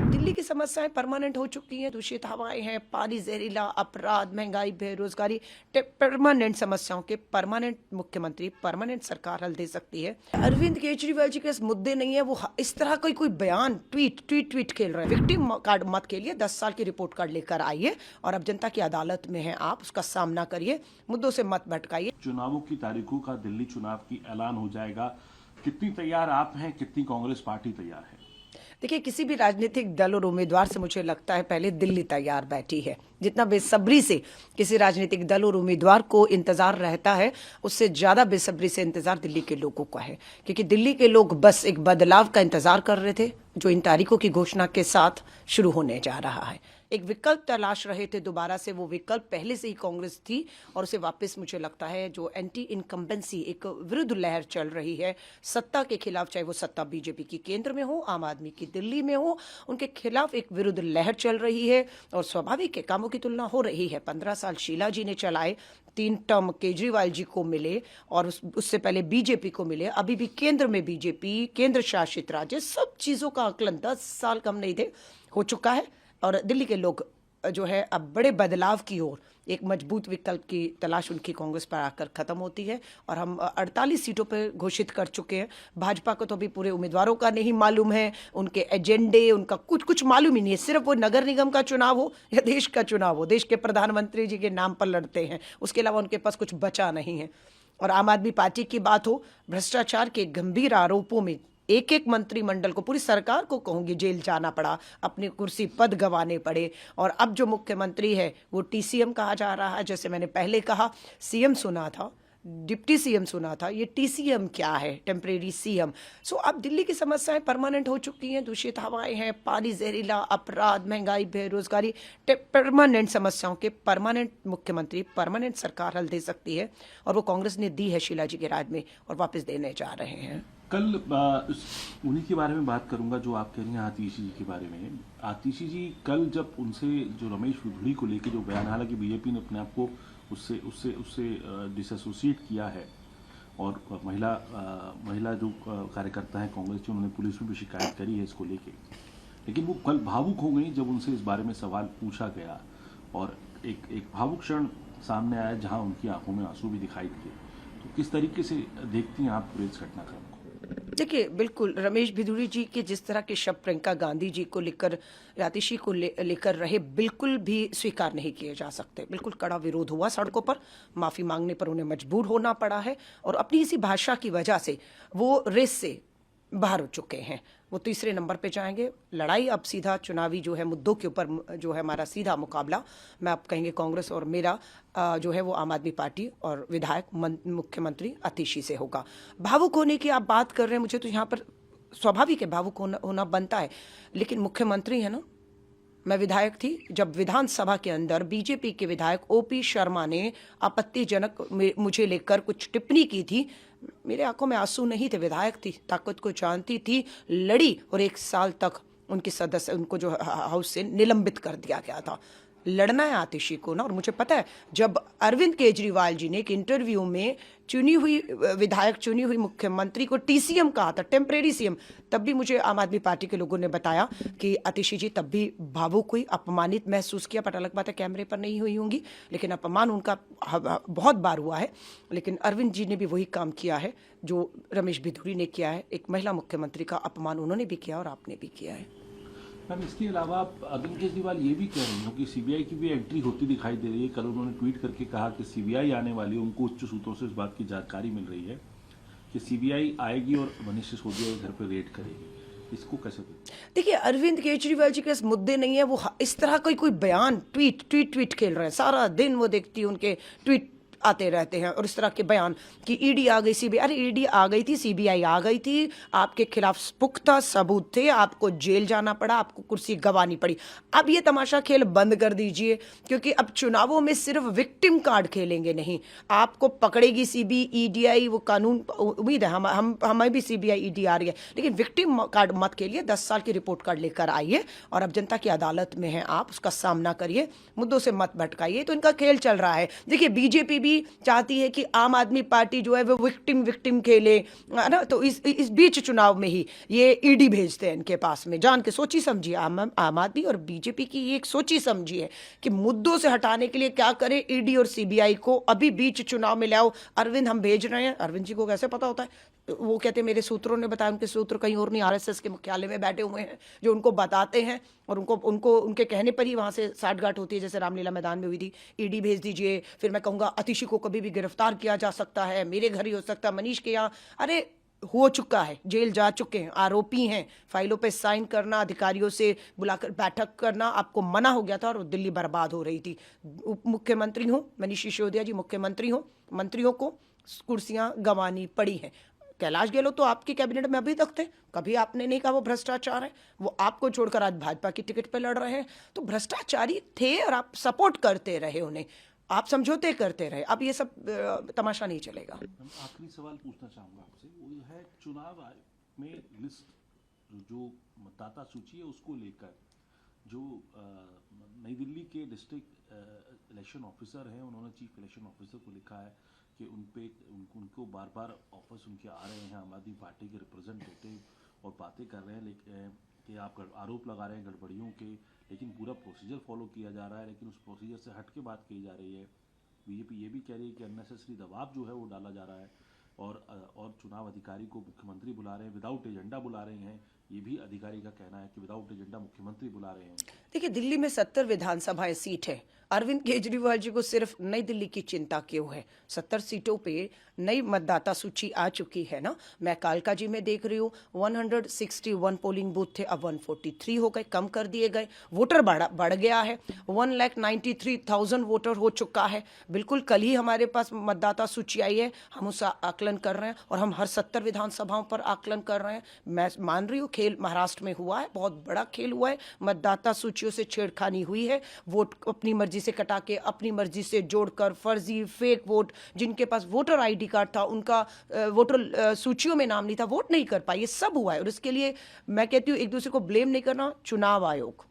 दिल्ली की समस्याएं परमानेंट हो चुकी हैं। दूषित हवाएं हैं, पानी जहरीला, अपराध, महंगाई, बेरोजगारी, परमानेंट समस्याओं के परमानेंट मुख्यमंत्री, परमानेंट सरकार हल दे सकती है। अरविंद केजरीवाल जी के मुद्दे नहीं है, वो इस तरह कोई बयान ट्वीट खेल रहे हैं। विक्टिम कार्ड मत खेलिए, 10 साल की रिपोर्ट कार्ड लेकर आइए और अब जनता की अदालत में है, आप उसका सामना करिए, मुद्दों से मत भटकाइए। चुनावों की तारीखों का दिल्ली चुनाव की ऐलान हो जाएगा। कितनी तैयार आप हैं, कितनी कांग्रेस पार्टी तैयार है? देखिए, किसी भी राजनीतिक दल और उम्मीदवार से मुझे लगता है पहले दिल्ली तैयार बैठी है। जितना बेसब्री से किसी राजनीतिक दल और उम्मीदवार को इंतजार रहता है, उससे ज्यादा बेसब्री से इंतजार दिल्ली के लोगों का है, क्योंकि दिल्ली के लोग बस एक बदलाव का इंतजार कर रहे थे जो इन तारीखों की घोषणा के साथ शुरू होने जा रहा है। एक विकल्प तलाश रहे थे दोबारा से, वो विकल्प पहले से ही कांग्रेस थी और उसे वापस मुझे लगता है जो एंटी इनकम्बेंसी, एक विरुद्ध लहर चल रही है सत्ता के खिलाफ, चाहे वो सत्ता बीजेपी की केंद्र में हो, आम आदमी की दिल्ली में हो, उनके खिलाफ एक विरुद्ध लहर चल रही है और स्वाभाविक है, कामों की तुलना हो रही है। 15 साल शीला जी ने चलाए, 3 टर्म केजरीवाल जी को मिले और उससे पहले बीजेपी को मिले, अभी भी केंद्र में बीजेपी, केंद्र शासित राज्य, सब चीजों का आकलन 10 साल कम नहीं थे हो चुका है और दिल्ली के लोग जो है अब बड़े बदलाव की ओर, एक मजबूत विकल्प की तलाश उनकी कांग्रेस पर आकर खत्म होती है और हम 48 सीटों पर घोषित कर चुके हैं। भाजपा को तो अभी पूरे उम्मीदवारों का नहीं मालूम है, उनके एजेंडे, उनका कुछ मालूम ही नहीं है। सिर्फ वो नगर निगम का चुनाव हो या देश का चुनाव हो, देश के प्रधानमंत्री जी के नाम पर लड़ते हैं, उसके अलावा उनके पास कुछ बचा नहीं है। और आम आदमी पार्टी की बात हो, भ्रष्टाचार के गंभीर आरोपों में एक मंत्रिमंडल को, पूरी सरकार को कहूंगी, जेल जाना पड़ा, अपनी कुर्सी पद गंवाने पड़े और अब जो मुख्यमंत्री है वो टीसीएम कहा जा रहा है। जैसे मैंने पहले कहा, सीएम सुना था, डिप्टी सीएम सुना था, ये टीसीएम क्या है, टेम्परेरी सीएम। सो अब दिल्ली की समस्याएं परमानेंट हो चुकी हैं। दूषित हवाएं हैं, पानी जहरीला, अपराध, महंगाई, बेरोजगारी, परमानेंट समस्याओं के परमानेंट मुख्यमंत्री, परमानेंट सरकार हल दे सकती है और वो कांग्रेस ने दी है शीला जी के राज में और वापस देने जा रहे हैं। कल उन्हीं के बारे में बात करूंगा जो आप कह रही हैं, आतिशी जी के बारे में। आतिशी जी कल जब उनसे जो रमेश बिधूड़ी को लेकर जो बयान, हालांकि बीजेपी ने अपने आप को उससे डिसएसोसिएट किया है और महिला जो कार्यकर्ता हैं कांग्रेस की, उन्होंने पुलिस में भी शिकायत करी है इसको लेके, लेकिन वो कल भावुक हो गई जब उनसे इस बारे में सवाल पूछा गया और एक भावुक क्षण सामने आया जहां उनकी आंखों में आंसू भी दिखाई दिए। तो किस तरीके से देखती हैं आप पूरे इस घटनाक्रम को? देखिए, बिल्कुल रमेश बिधूड़ी जी के जिस तरह के शब्द प्रियंका गांधी जी को लेकर, आतिशी को लेकर रहे, बिल्कुल भी स्वीकार नहीं किए जा सकते। बिल्कुल कड़ा विरोध हुआ सड़कों पर, माफी मांगने पर उन्हें मजबूर होना पड़ा है और अपनी इसी भाषा की वजह से वो रेस से बाहर हो चुके हैं। वो तीसरे नंबर पे जाएंगे। लड़ाई अब सीधा चुनावी जो है मुद्दों के ऊपर जो है हमारा सीधा मुकाबला, मैं आप कहेंगे कांग्रेस और मेरा जो है वो आम आदमी पार्टी और विधायक मुख्यमंत्री आतिशी से होगा। भावुक होने की आप बात कर रहे हैं, मुझे तो यहाँ पर स्वाभाविक है, भावुक होना बनता है, लेकिन मुख्यमंत्री है ना, मैं विधायक थी जब विधानसभा के अंदर बीजेपी के विधायक ओपी शर्मा ने आपत्तिजनक मुझे लेकर कुछ टिप्पणी की थी। मेरे आंखों में आंसू नहीं थे, विधायक थी, ताकत को जानती थी, लड़ी और 1 साल तक उनकी सदस्य, उनको जो हाउस से निलंबित कर दिया गया था। लड़ना है आतिशी को ना, और मुझे पता है जब अरविंद केजरीवाल जी ने एक इंटरव्यू में चुनी हुई विधायक, चुनी हुई मुख्यमंत्री को टीसीएम कहा था, टेम्परेरी सीएम, तब भी मुझे आम आदमी पार्टी के लोगों ने बताया कि आतिशी जी तब भी भावुक हुई, अपमानित महसूस किया। पता अलग बात है कैमरे पर नहीं हुई होंगी, लेकिन अपमान उनका बहुत बार हुआ है। लेकिन अरविंद जी ने भी वही काम किया है जो रमेश बिधूड़ी ने किया है, एक महिला मुख्यमंत्री का अपमान उन्होंने भी किया और आपने भी किया है। मैम, इसके अलावा अरविंद केजरीवाल ये भी कह रही हो कि सीबीआई की भी एंट्री होती दिखाई दे रही है। कल उन्होंने ट्वीट करके कहा कि सीबीआई आने वाली है, उनको उच्च सूत्रों से इस बात की जानकारी मिल रही है कि सीबीआई आएगी और मनीष सिसोदिया के घर पर रेड करेगी। इसको कैसे देखिए, अरविंद केजरीवाल जी के मुद्दे नहीं है, वो इस तरह कोई बयान ट्वीट खेल रहे हैं। सारा दिन वो देखती है उनके ट्वीट आते रहते हैं और इस तरह के बयान कि ईडी आ गई, सीबीआई, अरे ईडी आ गई थी, सीबीआई आ गई थी, आपके खिलाफ पुख्ता सबूत थे, आपको जेल जाना पड़ा, आपको कुर्सी गंवानी पड़ी। अब ये तमाशा खेल बंद कर दीजिए, क्योंकि अब चुनावों में सिर्फ विक्टिम कार्ड खेलेंगे नहीं, आपको पकड़ेगी सीबीआई, ईडीआई, वो कानून, उम्मीद है हमें भी सीबीआई ईडी आ रही है, लेकिन विक्टिम कार्ड मत खेलिए, 10 साल की रिपोर्ट कार्ड लेकर आइए और अब जनता की अदालत में है, आप उसका सामना करिए, मुद्दों से मत भटकाइए। तो इनका खेल चल रहा है। देखिए, बीजेपी भी बीजेपी चाहती है कि आम आदमी पार्टी जो है वो विक्टिम खेले, है ना। तो इस बीच चुनाव में ही ये ईडी भेजते हैं इनके पास में, जान के सोची समझी। आम आदमी और बीजेपी की ये एक सोची समझी है कि मुद्दों से हटाने के लिए क्या करे, ईडी और सीबीआई को अभी बीच चुनाव में लाओ। अरविंद हम भेज रहे हैं, अरविंद जी को कैसे पता होता है? वो कहते हैं मेरे सूत्रों ने बताया, उनके सूत्र कहीं और नहीं, आरएसएस के मुख्यालय में बैठे हुए हैं जो उनको बताते हैं, और उनको उनके कहने पर ही वहां से साठगांठ होती है। जैसे रामलीला मैदान में हुई थी, ईडी भेज दीजिए, फिर मैं कहूंगा अतिशी को कभी भी गिरफ्तार किया जा सकता है, मेरे घर ही हो सकता है, मनीष के यहाँ। अरे हो चुका है, जेल जा चुके हैं, आरोपी हैं। फाइलों पे साइन करना, अधिकारियों से बुलाकर बैठक करना आपको मना हो गया था और दिल्ली बर्बाद हो रही थी। उप मुख्यमंत्री हो मनीष सिसोदिया जी, मुख्यमंत्री हो, मंत्रियों को कुर्सियां गंवानी पड़ी हैं। कैलाश गहलोत तो आपके कैबिनेट में अभी तक थे, कभी आपने नहीं कहा वो भ्रष्टाचार है। वो आपको छोड़कर आज भाजपा की टिकट पे लड़ रहे हैं, तो भ्रष्टाचारी थे और आप सपोर्ट करते रहे उन्हें, आप समझौते करते रहे। अब ये सब तमाशा नहीं चलेगा। आखिरी सवाल पूछना चाहूंगा आपसे, वो ये है चुनाव आयोग में लिस्ट जो मतदाता सूची है उसको लेकर जो नई दिल्ली के डिस्ट्रिक्ट इलेक्शन ऑफिसर हैं, उन्होंने चीफ इलेक्शन ऑफिसर को लिखा है कि उनको बार बार ऑफर्स उनके आ रहे हैं, आम आदमी पार्टी के रिप्रेजेंटेटिव, और बातें कर रहे हैं लेकिन कि आप आरोप लगा रहे हैं गड़बड़ियों के, लेकिन पूरा प्रोसीजर फॉलो किया जा रहा है, लेकिन उस प्रोसीजर से हट के बात की जा रही है। बीजेपी ये भी कह रही है कि अननेसेसरी दबाव जो है वो डाला जा रहा है, और चुनाव अधिकारी को मुख्यमंत्री बुला रहे हैं, विदाउट एजेंडा बुला रहे हैं। ये भी अधिकारी का कहना है कि विदाउट एजेंडा मुख्यमंत्री बुला रहे हैं। देखिए, दिल्ली में 70 विधानसभाएं सीट है। अरविंद केजरीवाल जी को सिर्फ नई दिल्ली की चिंता क्यों है? 70 सीटों पे नई मतदाता सूची आ चुकी है ना। मैं कालका जी में देख रही हूँ 161 पोलिंग बूथ थे, अब 143 हो गए, कम कर दिए गए। वोटर बढ़ गया है, 1,93,000 वोटर हो चुका है। बिल्कुल कल ही हमारे पास मतदाता सूची आई है, हम उसका आकलन कर रहे हैं और हम हर 70 विधानसभाओं पर आकलन कर रहे हैं। मैं मान रही हूँ खेल महाराष्ट्र में हुआ है, बहुत बड़ा खेल हुआ है, मतदाता सूचियों से छेड़खानी हुई है, वोट अपनी मर्जी से कटा के अपनी मर्जी से जोड़कर फर्जी फेक वोट, जिनके पास वोटर आईडी कार्ड था उनका वोटर सूचियों में नाम नहीं था, वोट नहीं कर पाए। ये सब हुआ है और इसके लिए मैं कहती हूँ एक दूसरे को ब्लेम नहीं करना, चुनाव आयोग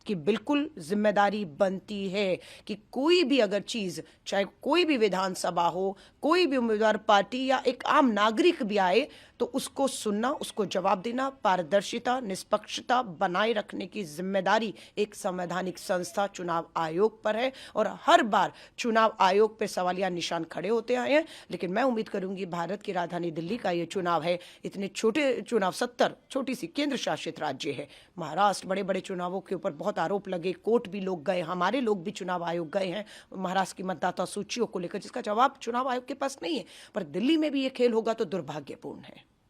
की बिल्कुल जिम्मेदारी बनती है कि कोई भी अगर चीज, चाहे कोई भी विधानसभा हो, कोई भी उम्मीदवार पार्टी या एक आम नागरिक भी आए, तो उसको सुनना, उसको जवाब देना, पारदर्शिता निष्पक्षता बनाए रखने की जिम्मेदारी एक संवैधानिक संस्था चुनाव आयोग पर है। और हर बार चुनाव आयोग पर सवालिया निशान खड़े होते आए हैं, लेकिन मैं उम्मीद करूंगी भारत की राजधानी दिल्ली का ये चुनाव है, इतने छोटे चुनाव, 70 छोटी सी केंद्र शासित राज्य है, महाराष्ट्र बड़े बड़े चुनावों के ऊपर बहुत आरोप लगे, कोर्ट भी लोग गए, हमारे लोग भी चुनाव आयोग गए हैं महाराष्ट्र की मतदाता सूचियों को लेकर, जिसका जवाब चुनाव आयोग के पास नहीं है। पर दिल्ली में भी ये खेल होगा तो दुर्भाग्यपूर्ण है।